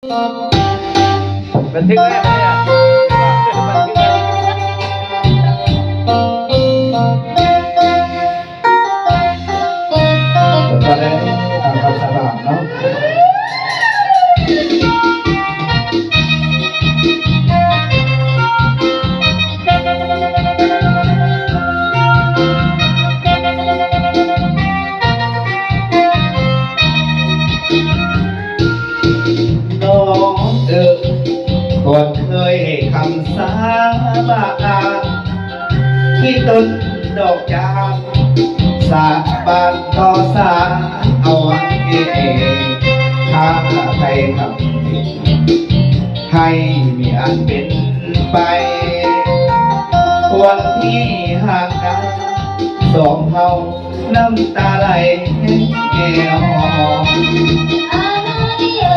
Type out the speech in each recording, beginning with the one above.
บันทึกได้ไหมอ่ะบันทึกได้ตอนนี้ทำความสะอาดเนาะน้องก่อนเคยให้คำสาบานที่ต้นดอกจานสาบานต่อสาเอาไว้ถ้าใครทำผิดให้มีอันเป็นไปวันที่ห่างกันสองเฮาน้ำตาไหลแก้วอะไรเอ่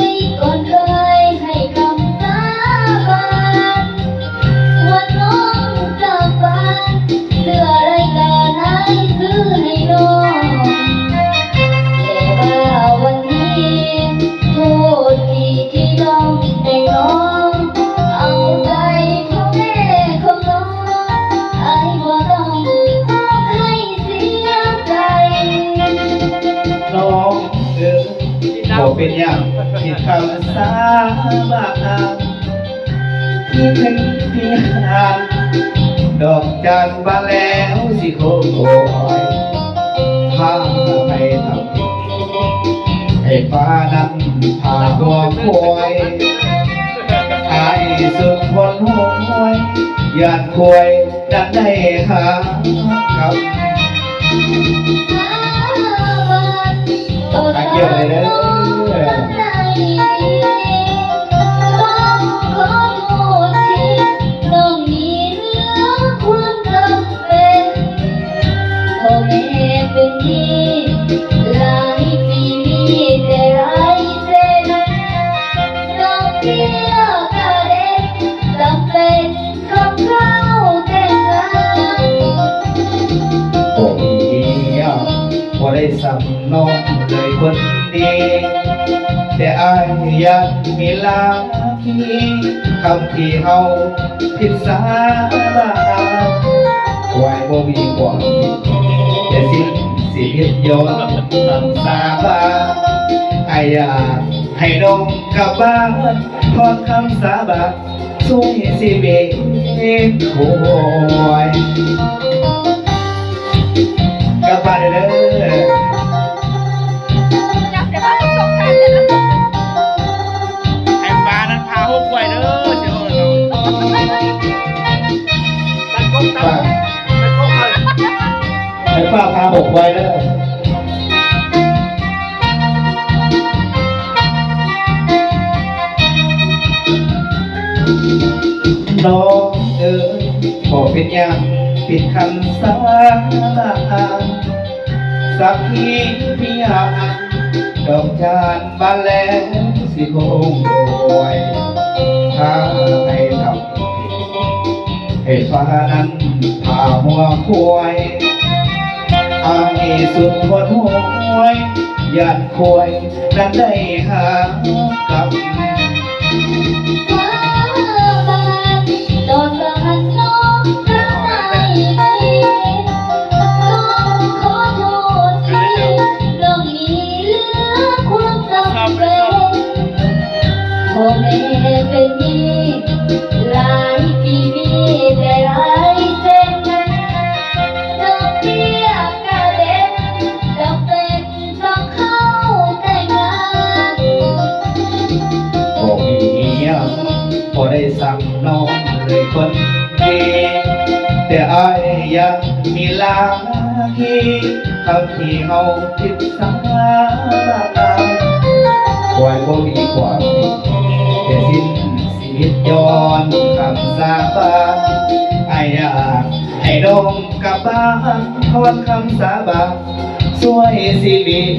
ยก่อนเคยให้คำสาบานว่าน้องจากบ้านเสื้อรายการไหนซื้อให้น้องแต่ว่าวันนี้โทษที่น้องแต่งน้องเอาใจของแม่ของน้องไอ้ว่าต้องให้เสียใจน้องบอกเป็นอย่างผิดคำสาบานที่เป็นเพียงดอกจานบานแล้วสิโคโอยถ้าไม่ทำผิดให้ฟ้านั้นพาตัวคอยไอ้สุดคนหวยยานควยดันได้หากับตาเกี่ยวเลยเด้อต้องขอโทษที่น้องมีเรื่องความจำเป็นพ่อแม่เป็นหนี้หลายปีมีแต่รายเส้นน้องเบี้ยกะเด็นจำเป็นต้องเข้าแต่งงาน โอ้ยพอได้สับน้องเลยคนดีแต่อายอยากมีลาที่คำที่เฮาผิดสาบานไว้บ่มีความผิดแต่สิ้นชีวิตย้อนคำสาบานอายอยากให้น้องกลับบ้านทอดคำสาบานช่วยชีวิตคอยกลับบ้านเด้อไอ้ฟ้านั้นพาหกไว้เด้อเจ้าเราตัดกล้องตัดกล้องเลย ให้ป้าพาหกไว้เด้อน้องบอกเป็นอย่างปิดคำสาบานสักทีพี่หาดอกจานบานแล้วสิคงโอยถ้าให้ทำผิดให้ฟ้านั้นพาหัวควายอายสุดหัวหวยยานควยนั้นได้หากับ ฟ้าบานโดนสะพัดน้องข้างในต้องขอโทษที่น้องมีเรื่องความจำเป็นพ่อแม่เป็นหนี้หลายปีมีแต่รายเส้นดอกเบี้ยกะเด็นจำเป็นต้องเข้าแต่งงาน บอกมีอย่างพอได้สั่งน้องเลยคนดีแต่อายยังมีลาที่คำที่เฮาผิดสัญญาไว้บ่มีความผิดแต่สิ้นชีวิตย้อนคำสาบานอายอยากให้น้องกลับบ้านทอดคำสาบานช่วยชีวิต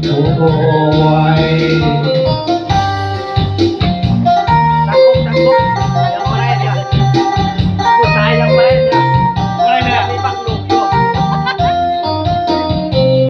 โอ้ย